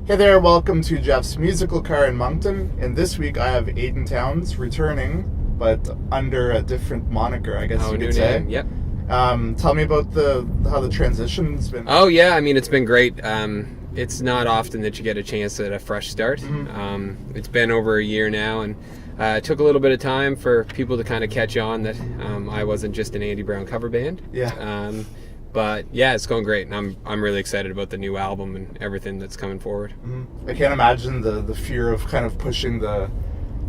Hey there, welcome to Jeff's Musical Car in Moncton. And this week I have Adyn Towns returning, but under a different moniker, I guess you could say. Yep. Tell me about how the transition's been. Oh yeah, I mean it's been great. It's not often that you get a chance at a fresh start. Mm-hmm. It's been over a year now, and it took a little bit of time for people to kind of catch on that I wasn't just an Andy Brown cover band. Yeah. But yeah, it's going great, and I'm really excited about the new album and everything that's coming forward. Mm-hmm. I can't imagine the fear of kind of pushing the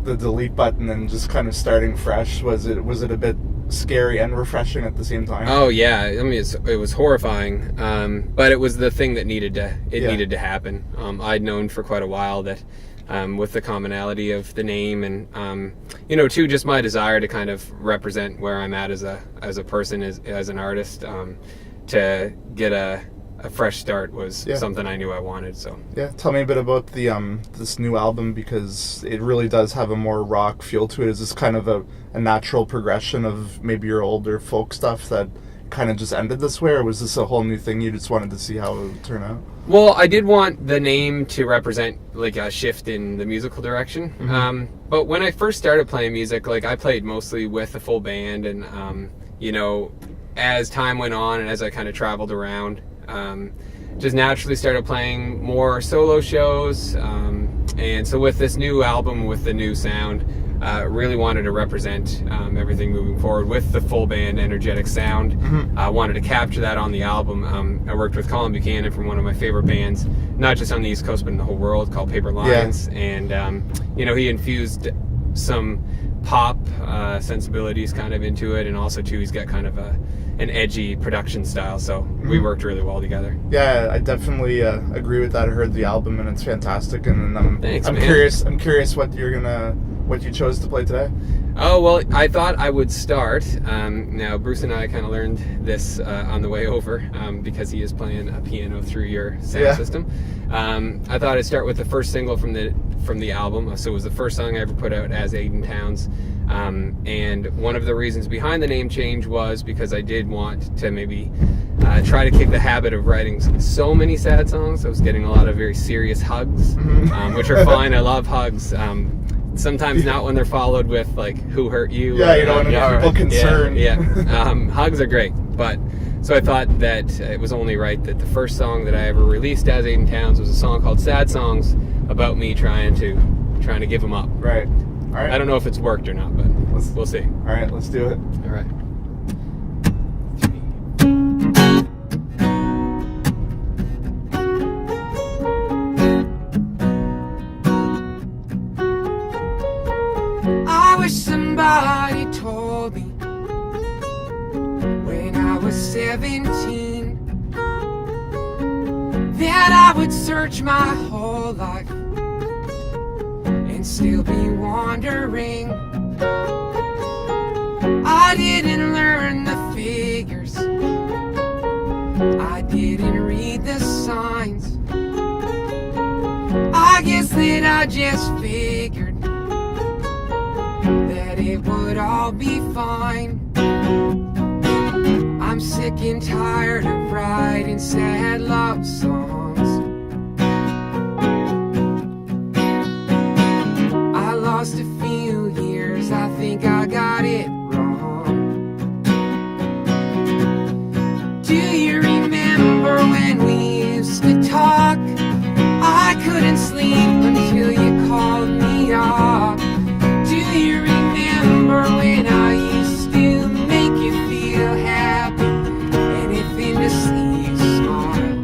delete button and just kind of starting fresh. Was it a bit scary and refreshing at the same time? Oh yeah, I mean it was horrifying, but it was the thing that needed to happen. I'd known for quite a while that with the commonality of the name and too, just my desire to kind of represent where I'm at as a person, as an artist, to get a fresh start was something I knew I wanted. So yeah, tell me a bit about the this new album, because it really does have a more rock feel to it. Is this kind of a natural progression of maybe your older folk stuff that kind of just ended this way, or was this a whole new thing you just wanted to see how it would turn out? Well, I did want the name to represent like a shift in the musical direction. Mm-hmm. But when I first started playing music, like I played mostly with a full band, and as time went on and as I kind of traveled around, just naturally started playing more solo shows. And so with this new album, with the new sound, really wanted to represent everything moving forward with the full band energetic sound. Mm-hmm. I wanted to capture that on the album. I worked with Colin Buchanan from one of my favorite bands, not just on the East Coast but in the whole world, called Paper Lions. And he infused some pop sensibilities kind of into it, and also too he's got kind of an edgy production style, so we worked really well together. Yeah, I definitely agree with that. I heard the album and it's fantastic, and Thanks, I'm man. curious what you chose to play today. Oh, well, I thought I would start. Now, Bruce and I kind of learned this on the way over, because he is playing a piano through your sound system. I thought I'd start with the first single from the album. So it was the first song I ever put out as Adyn Towns. And one of the reasons behind the name change was because I did want to maybe try to kick the habit of writing so many sad songs. I was getting a lot of very serious hugs, which are fine. I love hugs. Sometimes not when they're followed with like "Who hurt you?" Yeah, you don't want to get people concerned. Yeah. Hugs are great, but so I thought that it was only right that the first song that I ever released as Adyn Towns was a song called "Sad Songs," about me trying to give them up. Right. All right. I don't know if it's worked or not, but we'll see. All right, let's do it. All right. I wish somebody told me when I was 17 that I would search my whole life and still be wandering. I didn't learn the figures, I didn't read the signs. I guess that I just figured that it would all be fine. I'm sick and tired of writing sad love songs. I lost a few years, I think I got it wrong. Do you remember when we used to talk? I couldn't sleep until you called me up. Do you remember when I used to make you feel happy, anything to see you smile?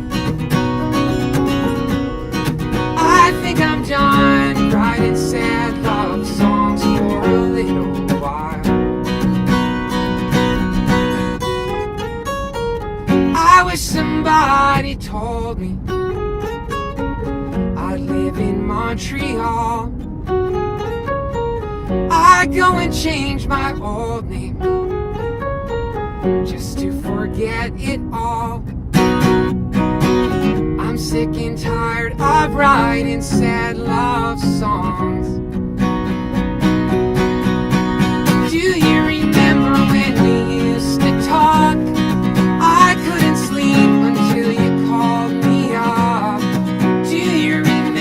I think I'm done writing sad love songs for a little while. I wish somebody told me I'd live in Montreal. I'd go and change my old name just to forget it all. I'm sick and tired of writing sad love songs. Do you remember when we used to talk? I couldn't sleep until you called me up. Do you remember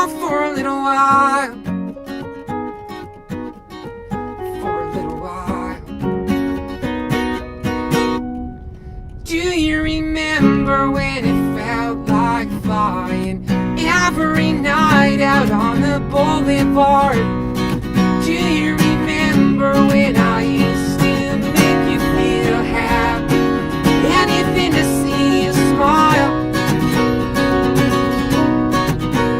Oh, for a little while. For a little while. Do you remember when it felt like flying every night out on the boulevard? Do you remember when I used to make you feel happy? Anything to see you smile.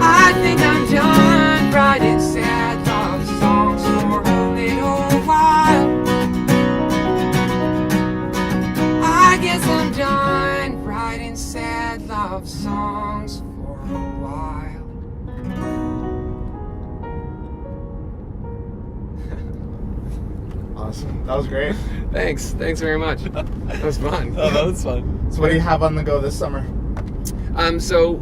I think I'm done writing sad love songs for a little while. I guess I'm done writing sad love songs for a while. Awesome. That was great. Thanks very much. That was fun. Oh, that was fun. So what do you have on the go this summer? So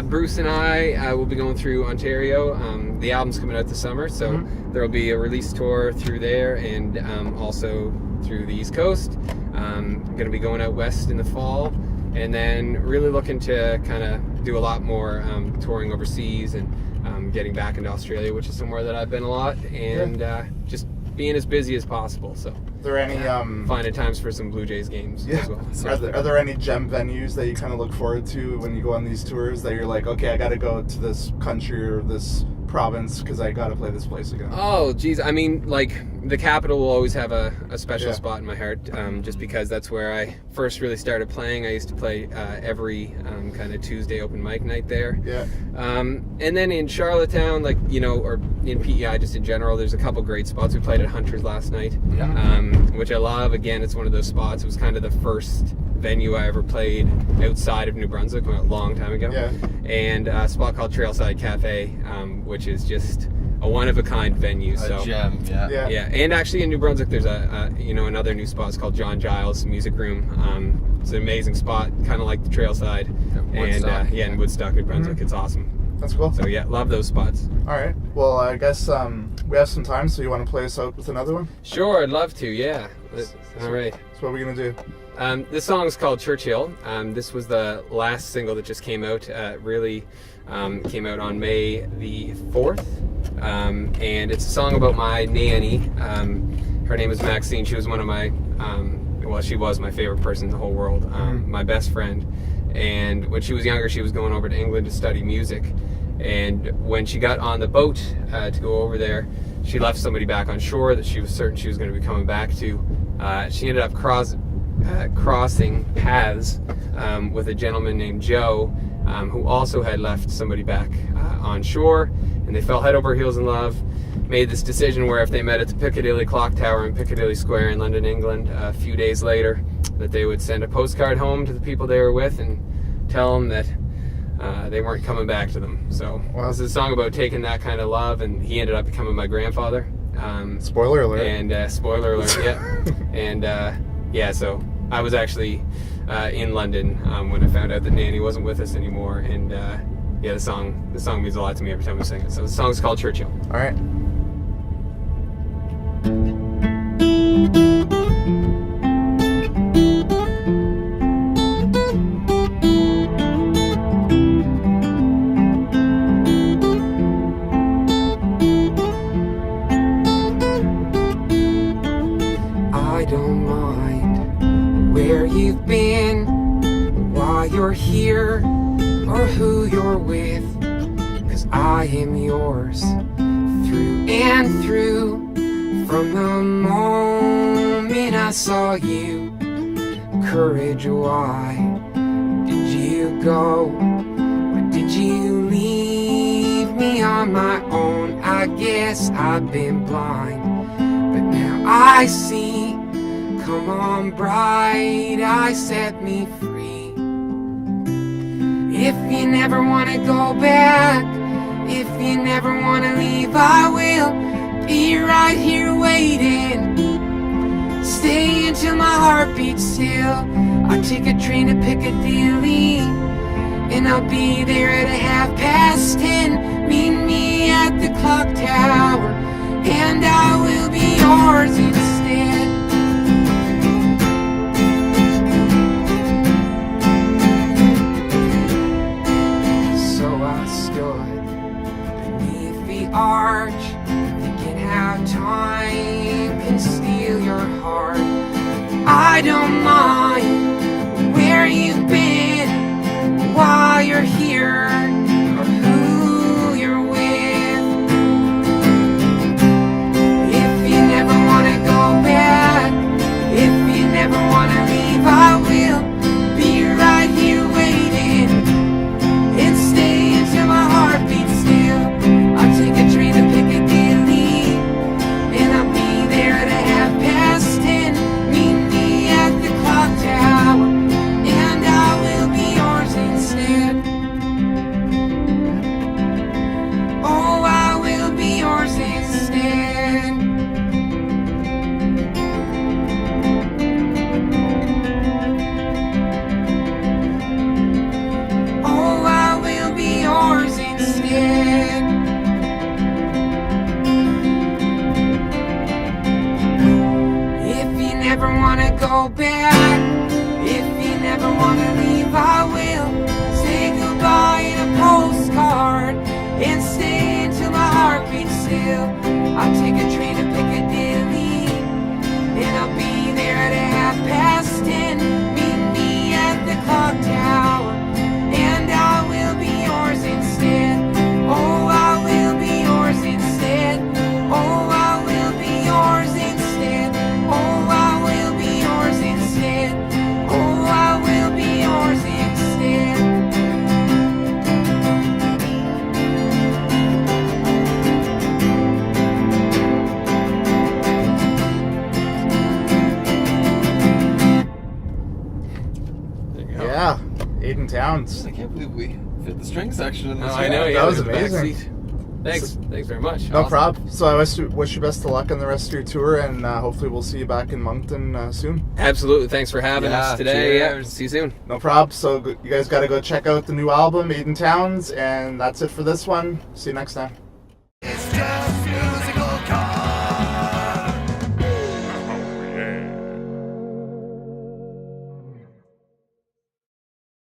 Bruce and I will be going through Ontario. The album's coming out this summer, so there'll be a release tour through there and also through the East Coast. Going to be going out west in the fall, and then really looking to kind of do a lot more touring overseas and getting back into Australia, which is somewhere that I've been a lot, and just being as busy as possible. So Are there any finding times for some Blue Jays games as well. So. Are there any gem venues that you kind of look forward to when you go on these tours that you're like, okay, I got to go to this country or this province because I got to play this place again? Oh, geez. I mean, like, the capital will always have a special spot in my heart, just because that's where I first really started playing. I used to play every kind of Tuesday open mic night there. Yeah. And then in Charlottetown, like, you know, or in PEI just in general, there's a couple great spots. We played at Hunter's last night, which I love. Again, it's one of those spots. It was kind of the first venue I ever played outside of New Brunswick a long time ago. Yeah. And a spot called Trailside Cafe, which is just a one-of-a-kind venue. A gem, yeah. Yeah, and actually in New Brunswick there's another new spot. It's called John Giles Music Room. It's an amazing spot, kind of like the Trailside, and in Woodstock, New Brunswick. It's awesome. That's cool. So yeah, love those spots. All right. Well, I guess we have some time, so you want to play us out with another one? Sure, I'd love to. Yeah. All right. So what are we gonna do? This song is called Churchill. This was the last single that just came out. Really came out on May the 4th. And it's a song about my nanny. Her name is Maxine. She was one of my, she was my favorite person in the whole world, my best friend. And when she was younger, she was going over to England to study music. And when she got on the boat to go over there, she left somebody back on shore that she was certain she was going to be coming back to. She ended up crossing paths with a gentleman named Joe, who also had left somebody back on shore, and they fell head over heels in love. Made this decision where if they met at the Piccadilly Clock Tower in Piccadilly Square in London, England, a few days later, that they would send a postcard home to the people they were with and tell them that they weren't coming back to them. So this is a song about taking that kind of love, and he ended up becoming my grandfather. Spoiler alert. And spoiler alert, yeah. And so I was actually in London when I found out that Nanny wasn't with us anymore, and the song means a lot to me every time I sing it. So the song's called Churchill. All right. I don't mind where you've been, why you're here, or who you're with, 'cause I am yours through and through. From the moment I saw you, courage, why did you go? Why did you leave me on my own? I guess I've been blind, but now I see. Come on, bright eye, set me free. If you never wanna go back, if you never wanna leave, I will be right here waiting. Stay until my heart beats still. I'll take a train to Piccadilly, and I'll be there at 10:30. Meet me at the clock tower, and I will be yours instead. arch, thinking how time can steal your heart. I don't mind where you've been, why you're here, or who you're with. If you never wanna go back, if you never wanna leave, I will be right here waiting and stay until my heart beats still. I'll take a train to Piccadilly and I'll be there at 10:30. Meet me at the clock tower and I will be yours instead. Oh, I will be yours instead. Oh, I will be yours instead. If you never wanna go back, if you never wanna leave, I will say goodbye in a postcard and stay until my heart beats still. I'll take a train to Piccadilly and I'll be there at 10:30. Meet me at the clock tower and I will be yours instead. Oh, I will be yours instead. Oh, I will be yours instead. Oh, I will be yours instead. Oh, I will be yours instead. There you go. Yeah, Adyn Towns. I can't believe we fit the string section in this. Oh, I know. one. Yeah, That was in the back amazing. seat. Thanks very much. No Awesome. problem. So I wish you best of luck on the rest of your tour, and hopefully we'll see you back in Moncton soon. Absolutely. Thanks for having Yeah, us today. Yeah. cheers. See you soon. No problem. So you guys got to go check out the new album, Adyn Towns, and that's it for this one. See you next time.